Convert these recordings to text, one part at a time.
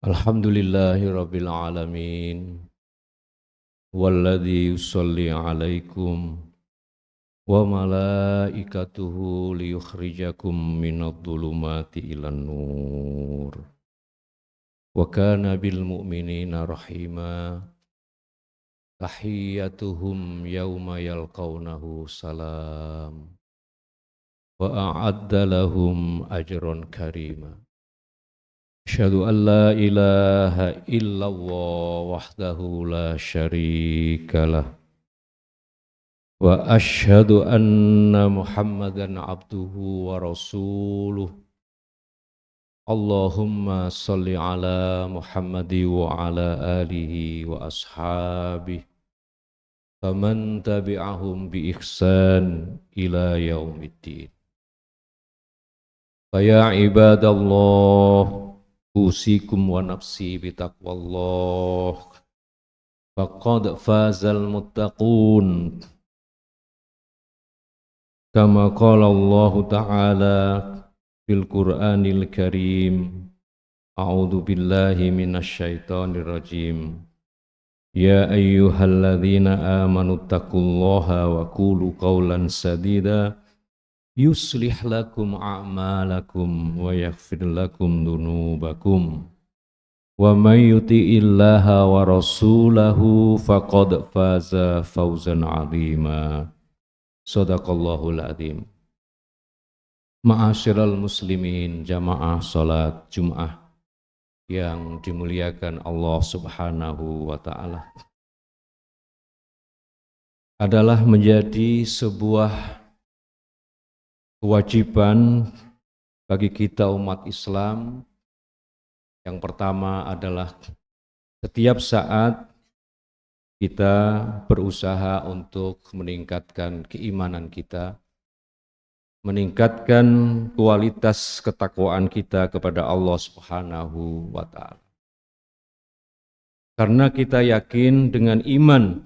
Alhamdulillahi rabbil alamin. Walladzi yusalli alaikum wa malaikatuhu liyukhrijakum minadh dhulumati ilan nur. Wa kana bil mu'minina rahima. Tahiyyatuhum yawma yalqawnahu salam. Wa a'adda lahum ajran karima. Asyhadu an la ilaha illallah wahdahu la syarikalah wa asyhadu anna Muhammadan abduhu wa rasuluh. Allahumma salli ala Muhammadi wa ala alihi wa ashabihi faman tabi'ahum bi ihsan ila yaumiddin. Fa ibadallah usikum wa nafsi bitaqwallah faqad fazal muttaqun kama qala Allah ta'ala fil Qur'anil Karim. A'udzu billahi minasy syaithanir rajim. Ya ayyuhalladzina amanu taqullaha wa qulu qawlan sadida yuslih lakum a'malakum wa yaghfir lakum dhunubakum wa may yuti'illaha wa rasulahu faqad faza fawzan 'azima. Shadaqallahul adzim. Ma'asyiral muslimin, jamaah salat Jumat yang dimuliakan Allah Subhanahu wa taala, adalah menjadi sebuah kewajiban bagi kita umat Islam. Yang pertama adalah setiap saat kita berusaha untuk meningkatkan keimanan kita, meningkatkan kualitas ketakwaan kita kepada Allah Subhanahu wa taala. Karena kita yakin dengan iman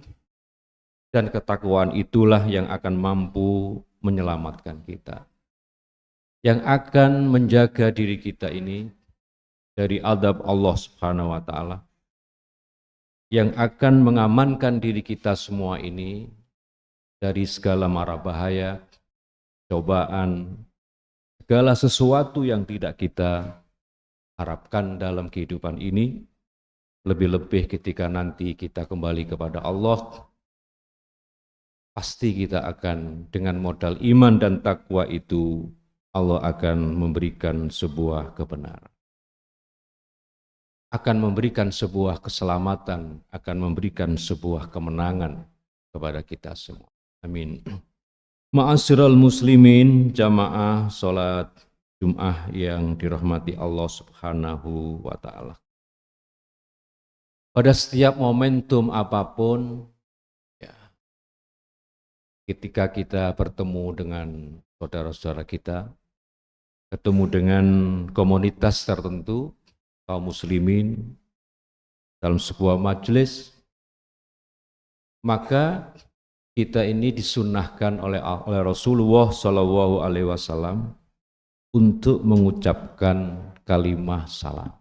dan ketakwaan itulah yang akan mampu menyelamatkan kita, yang akan menjaga diri kita ini dari azab Allah Subhanahu wa taala, yang akan mengamankan diri kita semua ini dari segala mara bahaya, cobaan, segala sesuatu yang tidak kita harapkan dalam kehidupan ini. Lebih-lebih ketika nanti kita kembali kepada Allah, pasti kita akan dengan modal iman dan takwa itu, Allah akan memberikan sebuah kebenaran, akan memberikan sebuah keselamatan, akan memberikan sebuah kemenangan kepada kita semua. Amin. Ma'asyiral muslimin, jamaah salat Jumat yang dirahmati Allah Subhanahu wa taala. Pada setiap momentum apapun, ya, ketika kita bertemu dengan saudara-saudara kita, ketemu dengan komunitas tertentu, kaum muslimin dalam sebuah majelis, maka kita ini disunnahkan oleh Rasulullah Shallallahu Alaihi Wasallam untuk mengucapkan kalimah salam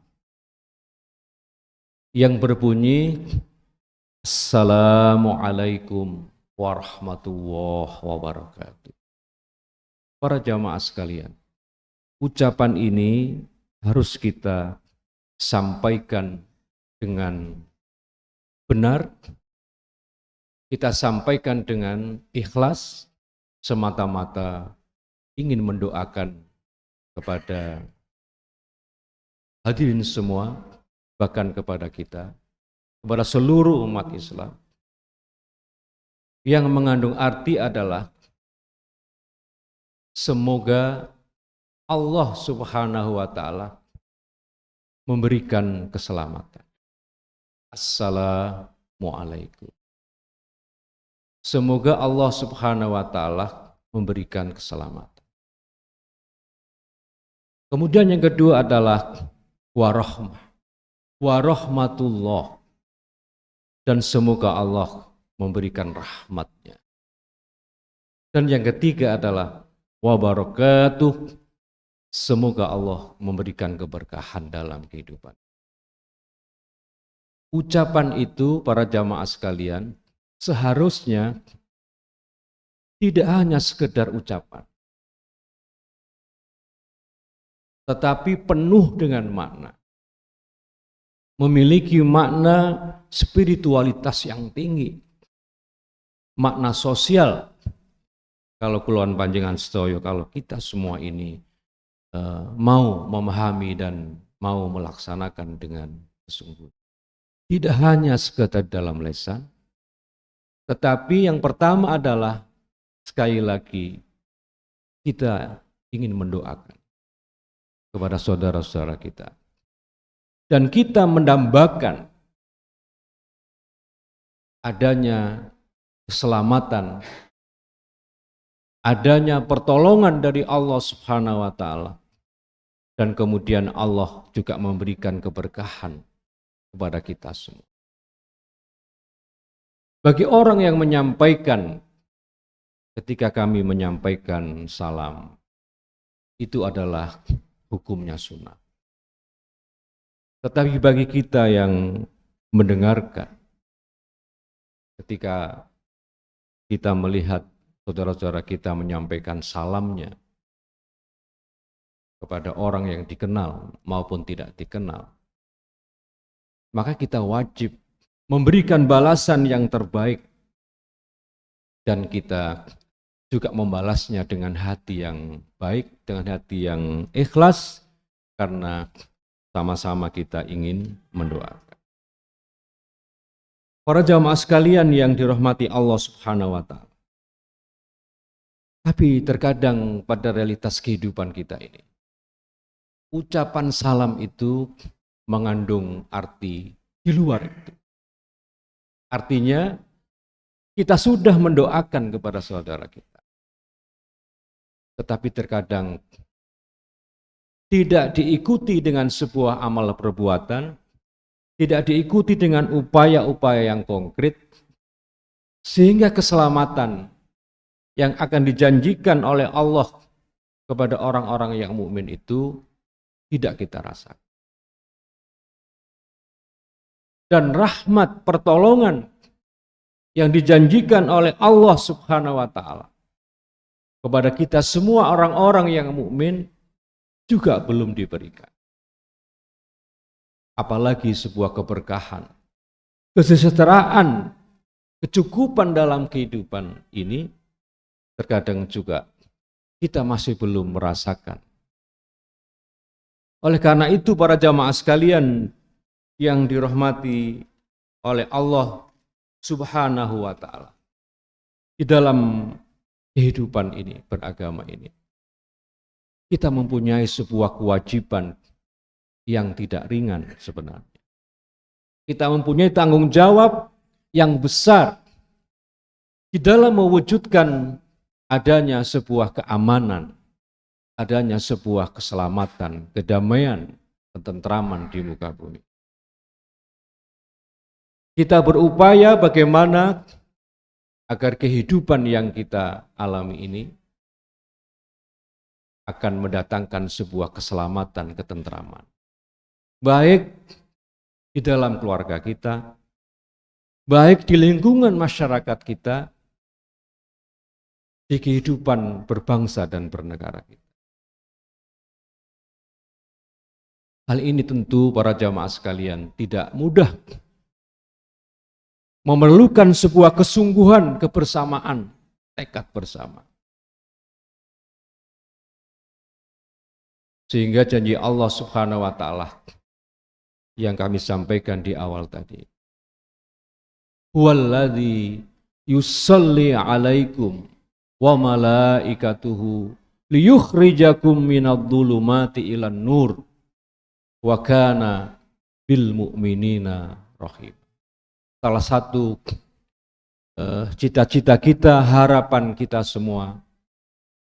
yang berbunyi Assalamualaikum warahmatullahi wabarakatuh. Para jamaah sekalian, ucapan ini harus kita sampaikan dengan benar, kita sampaikan dengan ikhlas, semata-mata ingin mendoakan kepada hadirin semua, bahkan kepada kita, kepada seluruh umat Islam, yang mengandung arti adalah semoga Allah Subhanahu wa taala memberikan keselamatan. Assalamualaikum. Semoga Allah Subhanahu wa taala memberikan keselamatan. Kemudian yang kedua adalah warahmatullah, dan semoga Allah memberikan rahmatnya. Dan yang ketiga adalah wabarakatuh, semoga Allah memberikan keberkahan dalam kehidupan. Ucapan itu para jamaah sekalian seharusnya tidak hanya sekedar ucapan, tetapi penuh dengan makna. Memiliki makna spiritualitas yang tinggi, makna sosial. Kalau Kuluan Panjenengan sedaya, kalau kita semua ini mau memahami dan mau melaksanakan dengan sesungguhnya. Tidak hanya sekedar dalam lisan, tetapi yang pertama adalah sekali lagi kita ingin mendoakan kepada saudara-saudara kita. Dan kita mendambakan adanya keselamatan, adanya pertolongan dari Allah Subhanahu wa Ta'ala, dan kemudian Allah juga memberikan keberkahan kepada kita semua. Bagi orang yang menyampaikan, ketika kami menyampaikan salam, itu adalah hukumnya sunnah. Tetapi bagi kita yang mendengarkan, ketika kita melihat saudara-saudara kita menyampaikan salamnya kepada orang yang dikenal maupun tidak dikenal, maka kita wajib memberikan balasan yang terbaik, dan kita juga membalasnya dengan hati yang baik, dengan hati yang ikhlas, karena sama-sama kita ingin mendoakan. Para jamaah sekalian yang dirahmati Allah Subhanahu wa Ta'ala, tapi terkadang pada realitas kehidupan kita ini, ucapan salam itu mengandung arti di luar itu. Artinya kita sudah mendoakan kepada saudara kita, tetapi terkadang tidak diikuti dengan sebuah amal perbuatan, tidak diikuti dengan upaya-upaya yang konkret, sehingga keselamatan yang akan dijanjikan oleh Allah kepada orang-orang yang mukmin itu tidak kita rasakan. Dan rahmat pertolongan yang dijanjikan oleh Allah Subhanahu wa Ta'ala kepada kita semua orang-orang yang mukmin juga belum diberikan. Apalagi sebuah keberkahan, kesejahteraan, kecukupan dalam kehidupan ini, terkadang juga kita masih belum merasakan. Oleh karena itu para jamaah sekalian yang dirahmati oleh Allah Subhanahu wa Ta'ala, di dalam kehidupan ini, beragama ini, kita mempunyai sebuah kewajiban yang tidak ringan sebenarnya. Kita mempunyai tanggung jawab yang besar di dalam mewujudkan adanya sebuah keamanan, adanya sebuah keselamatan, kedamaian, ketentraman di muka bumi. Kita berupaya bagaimana agar kehidupan yang kita alami ini akan mendatangkan sebuah keselamatan, ketentraman. Baik di dalam keluarga kita, baik di lingkungan masyarakat kita, di kehidupan berbangsa dan bernegara kita. Hal ini tentu para jamaah sekalian tidak mudah, memerlukan sebuah kesungguhan, kebersamaan, tekad bersama. Sehingga janji Allah Subhanahu wa Ta'ala yang kami sampaikan di awal tadi, huwallazi yusalli alaikum wa malaikatuhu liyukhrijakum minadh-dhulumati ilan nur wa kana bil mu'minina rahim. Salah satu cita-cita kita, harapan kita semua,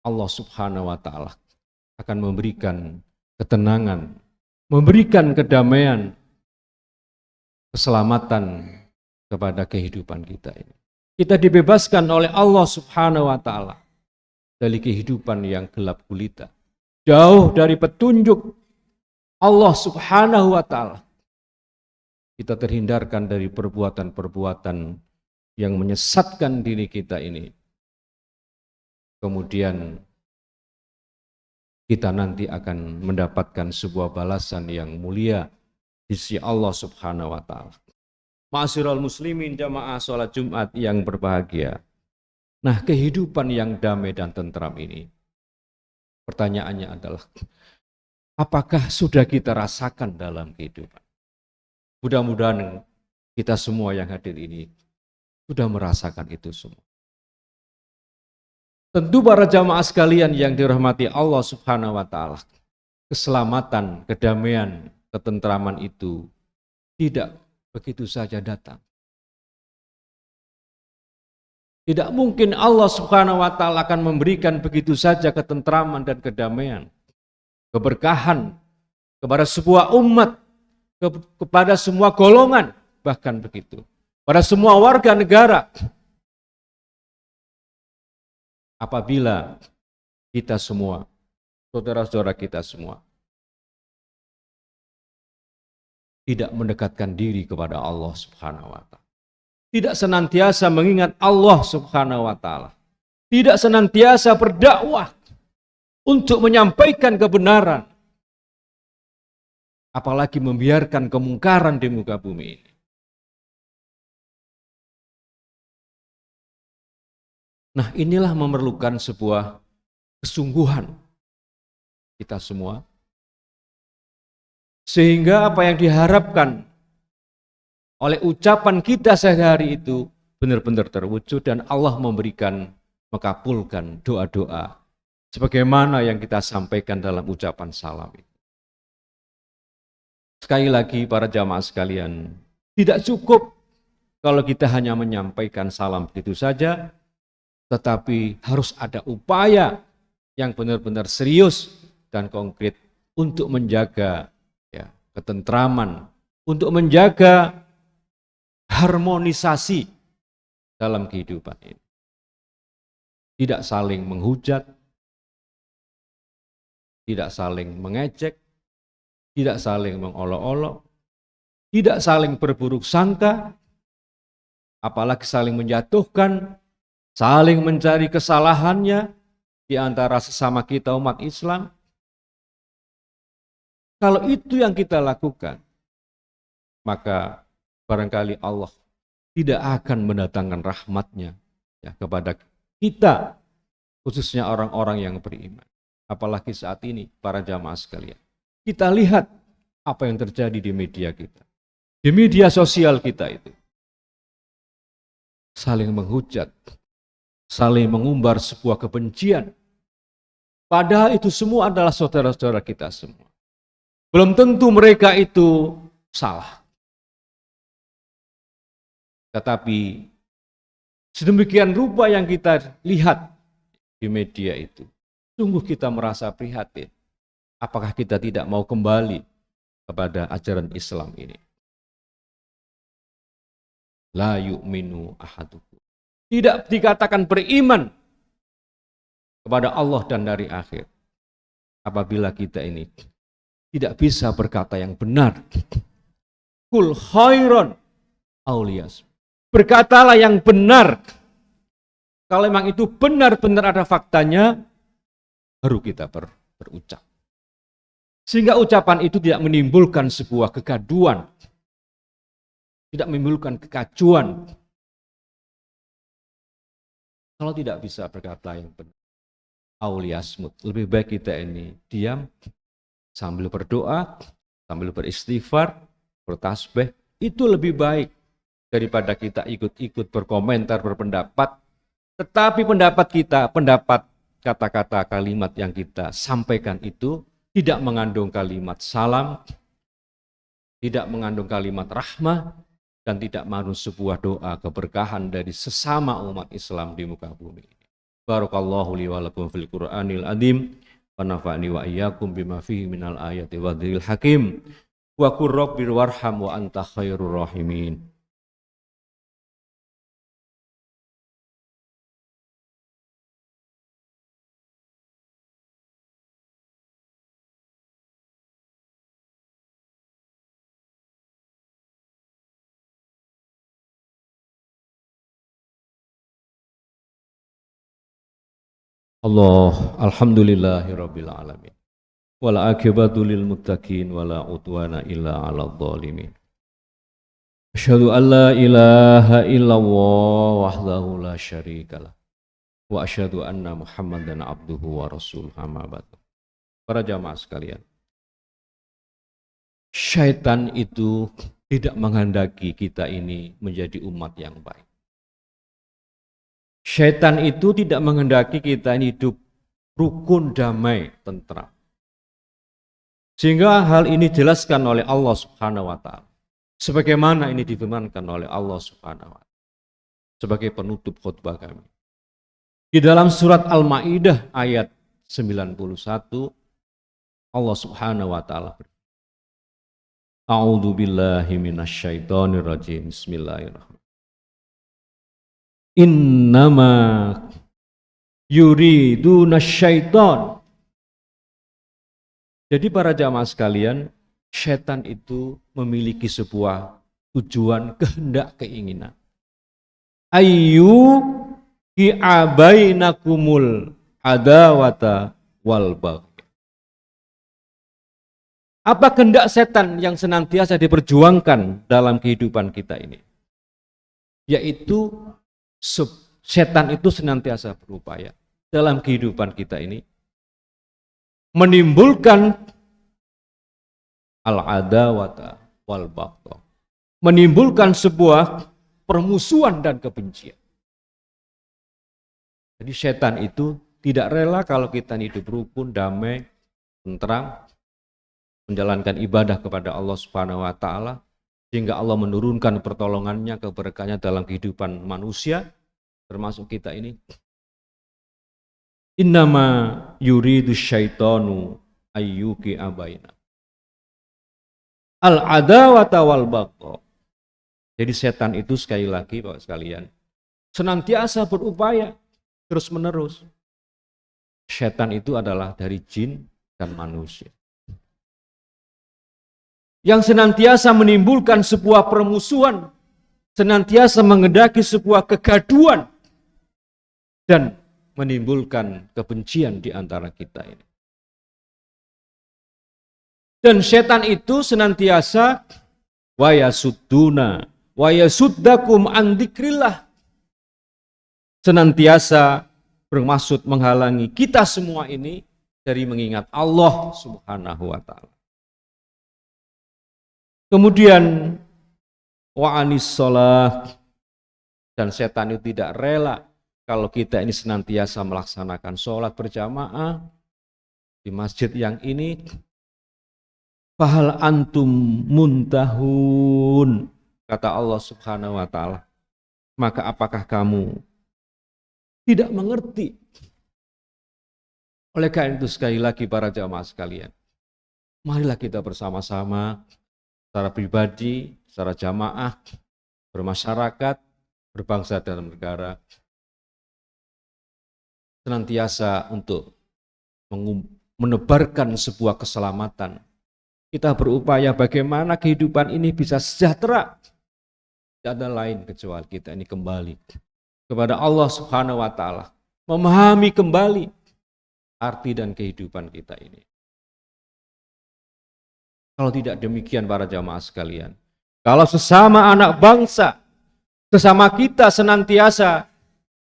Allah Subhanahu wa Ta'ala akan memberikan ketenangan, memberikan kedamaian, keselamatan kepada kehidupan kita ini. Kita dibebaskan oleh Allah Subhanahu wa Ta'ala dari kehidupan yang gelap gulita, jauh dari petunjuk Allah Subhanahu wa Ta'ala. kita terhindarkan dari perbuatan-perbuatan yang menyesatkan diri kita ini. Kemudian kita nanti akan mendapatkan sebuah balasan yang mulia di sisi Allah Subhanahu wa taala. Ma'asyiral muslimin jamaah salat Jumat yang berbahagia. Nah, kehidupan yang damai dan tentram ini, pertanyaannya adalah, apakah sudah kita rasakan dalam kehidupan? Mudah-mudahan kita semua yang hadir ini sudah merasakan itu semua. Tentu para jamaah sekalian yang dirahmati Allah Subhanahu wa taala, keselamatan, kedamaian, ketentraman itu tidak begitu saja datang. Tidak mungkin Allah Subhanahu wa taala akan memberikan begitu saja ketentraman dan kedamaian, keberkahan kepada sebuah umat, kepada semua golongan, bahkan begitu, pada semua warga negara. Apabila kita semua, saudara-saudara kita semua, tidak mendekatkan diri kepada Allah Subhanahu wa taala, tidak senantiasa mengingat Allah Subhanahu wa taala, tidak senantiasa berdakwah untuk menyampaikan kebenaran, apalagi membiarkan kemungkaran di muka bumi ini. Nah, inilah memerlukan sebuah kesungguhan kita semua, sehingga apa yang diharapkan oleh ucapan kita sehari-hari itu benar-benar terwujud dan Allah memberikan, mengabulkan doa-doa sebagaimana yang kita sampaikan dalam ucapan salam itu. Sekali lagi para jamaah sekalian, tidak cukup kalau kita hanya menyampaikan salam begitu saja, tetapi harus ada upaya yang benar-benar serius dan konkret untuk menjaga ya, ketentraman, untuk menjaga harmonisasi dalam kehidupan ini. Tidak saling menghujat, tidak saling mengejek, tidak saling mengolok-olok, tidak saling berburuk sangka, apalagi saling menjatuhkan, saling mencari kesalahannya di antara sesama kita umat Islam. Kalau itu yang kita lakukan, maka barangkali Allah tidak akan mendatangkan rahmatnya ya, kepada kita, khususnya orang-orang yang beriman. Apalagi saat ini para jamaah sekalian, kita lihat apa yang terjadi di media kita, di media sosial kita itu. Saling menghujat, saling mengumbar sebuah kebencian. Padahal itu semua adalah saudara-saudara kita semua. Belum tentu mereka itu salah. Tetapi sedemikian rupa yang kita lihat di media itu, sungguh kita merasa prihatin. Apakah kita tidak mau kembali kepada ajaran Islam ini? La yu'minu ahadukum. Tidak dikatakan beriman kepada Allah dan dari akhir apabila kita ini tidak bisa berkata yang benar. Kul khairon auliyas. Berkatalah yang benar. Kalau memang itu benar-benar ada faktanya, baru kita berucap. Sehingga ucapan itu tidak menimbulkan sebuah kegaduhan, tidak menimbulkan kekacauan. Kalau tidak bisa berkata yang benar, auliyasmut, lebih baik kita ini diam, sambil berdoa, sambil beristighfar, bertasbih, itu lebih baik daripada kita ikut-ikut berkomentar, berpendapat. Tetapi pendapat kita, pendapat kata-kata kalimat yang kita sampaikan itu tidak mengandung kalimat salam, tidak mengandung kalimat rahmah, dan tidak mengandung sebuah doa keberkahan dari sesama umat Islam di muka bumi. Barakallahu li wa lakum fil Qur'anil azim wa nafa'ni wa iyyakum bima fihi minal ayati wa dzikhril hakim wa qur rabbir warham wa anta khairur rahimin. Alhamdulillahirabbil alamin. Wal aqibatu lil muttaqin wala udwana illa 'alal zalimin. Asyhadu an la ilaha illallah wahdahu la syarikalah wa asyhadu anna Muhammadan abduhu wa rasuluhu amma ba'du. Para jamaah sekalian, syaitan itu tidak menghendaki kita ini menjadi umat yang baik. Syaitan itu tidak menghendaki kita ini hidup rukun, damai, tentram. Sehingga hal ini dijelaskan oleh Allah Subhanahu wa taala. Sebagaimana ini difirmankan oleh Allah Subhanahu wa taala sebagai penutup khutbah kami. Di dalam surat Al-Maidah ayat 91 Allah Subhanahu wa taala berfirman, A'udzu billahi minasyaitonir rajim. Bismillahirrahmanirrahim. Innama yuriduna syaiton. Jadi para jamaah sekalian, syaitan itu memiliki sebuah tujuan, kehendak, keinginan. Ayyu ki'abainakumul adawata wal bagh. Apa kehendak setan yang senantiasa diperjuangkan dalam kehidupan kita ini? Yaitu setan itu senantiasa berupaya dalam kehidupan kita ini menimbulkan al-adawata wal baghdha, menimbulkan sebuah permusuhan dan kebencian. Jadi setan itu tidak rela kalau kita hidup rukun, damai, tentram, menjalankan ibadah kepada Allah Subhanahu wa taala, sehingga Allah menurunkan pertolongannya, keberkahannya dalam kehidupan manusia, termasuk kita ini. Innama yuridu syaitanu ayyuki abaina al-adawata wal baghdha. Jadi setan itu sekali lagi Bapak sekalian, senantiasa berupaya terus menerus. Setan itu adalah dari jin dan manusia, yang senantiasa menimbulkan sebuah permusuhan, senantiasa menghendaki sebuah kegaduhan, dan menimbulkan kebencian di antara kita ini. Dan setan itu senantiasa wa yasudduna wa yasuddakum an dzikrillah, senantiasa bermaksud menghalangi kita semua ini dari mengingat Allah Subhanahu wa taala. Kemudian wa anis shalah, dan setan itu tidak rela kalau kita ini senantiasa melaksanakan sholat berjamaah di masjid yang ini. Fahal antum muntahun, kata Allah Subhanahu wa taala, maka apakah kamu tidak mengerti? Oleh karena itu sekali lagi para jamaah sekalian, marilah kita bersama-sama secara pribadi, secara jamaah, bermasyarakat, berbangsa dan negara, senantiasa untuk menebarkan sebuah keselamatan. Kita berupaya bagaimana kehidupan ini bisa sejahtera. Tidak ada lain kecuali kita ini kembali kepada Allah Subhanahu wa taala, memahami kembali arti dan kehidupan kita ini. Kalau tidak demikian para jamaah sekalian, kalau sesama anak bangsa, sesama kita senantiasa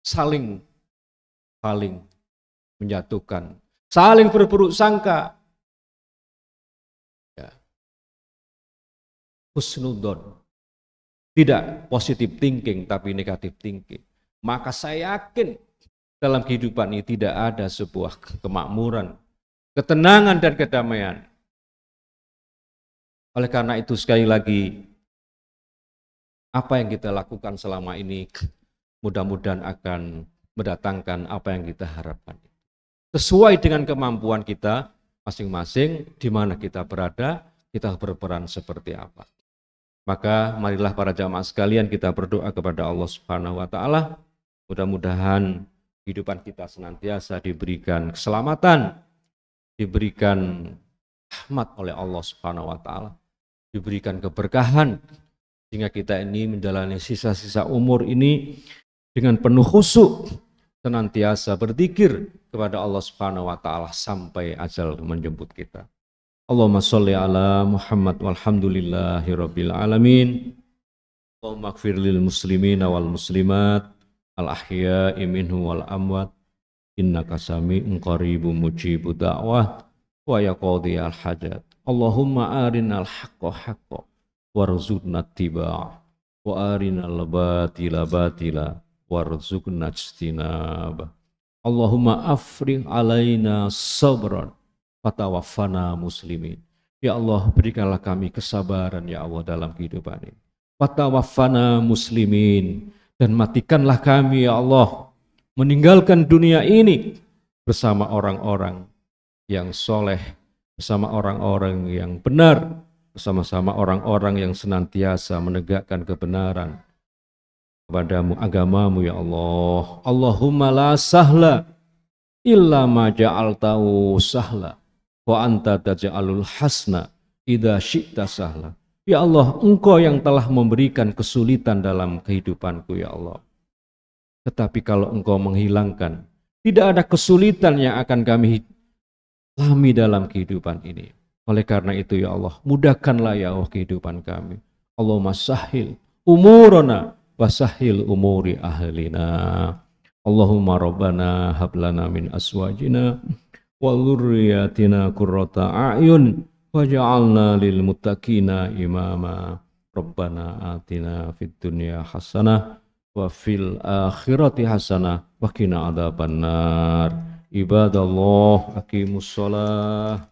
saling menjatuhkan, saling berburuk sangka, ya, husnudon, tidak positive thinking tapi negative thinking, maka saya yakin dalam kehidupan ini tidak ada sebuah kemakmuran, ketenangan dan kedamaian. Oleh karena itu sekali lagi, apa yang kita lakukan selama ini mudah-mudahan akan mendatangkan apa yang kita harapkan. Sesuai dengan kemampuan kita masing-masing, di mana kita berada, kita berperan seperti apa. Maka marilah para jamaah sekalian kita berdoa kepada Allah Subhanahu wa taala, mudah-mudahan kehidupan kita senantiasa diberikan keselamatan, diberikan rahmat oleh Allah Subhanahu wa taala, diberikan keberkahan, sehingga kita ini menjalani sisa-sisa umur ini dengan penuh khusyuk, senantiasa berzikir, kepada Allah Subhanahu wa taala sampai ajal menjemput kita. Allahumma sholli ala Muhammad walhamdulillahi rabbil alamin. Allahumma ighfir lil muslimina wal muslimat al ahya'i minhum wal amwat innaka sami'un qaribun mujibud da'wah wa ya qadhiyal hajat. Allahumma arinal haqqa haqqan warzuqna ittiba'ah wa arinal batila batila warzuqna ijtinabah. Allahumma afrigh alaina sabran fatawaffana muslimin. Ya Allah, berikanlah kami kesabaran ya Allah dalam kehidupan ini. Fatawaffana muslimin, dan matikanlah kami ya Allah meninggalkan dunia ini bersama orang-orang yang soleh, bersama orang-orang yang benar, bersama-sama orang-orang yang senantiasa menegakkan kebenaran kepadamu, agamamu ya Allah. Allahumma la sahla illa ma ja'altahu sahla wa anta taj'alul hasna idza syi'ta sahla. Ya Allah, Engkau yang telah memberikan kesulitan dalam kehidupanku ya Allah. Tetapi kalau Engkau menghilangkan, tidak ada kesulitan yang akan kami alami dalam kehidupan ini. Oleh karena itu ya Allah, mudahkanlah ya Allah kehidupan kami. Allahumma sahil umurana wa sahil umuri ahlina. Allahumma rabbana hablana min aswajina wa dzurriyyatina qurrata a'yun waj'alna lil muttaqina imama. Rabbana atina fid dunya hasanah wa fil akhirati hasanah wa qina adzabannar. Ibadallah, aqimus shalah.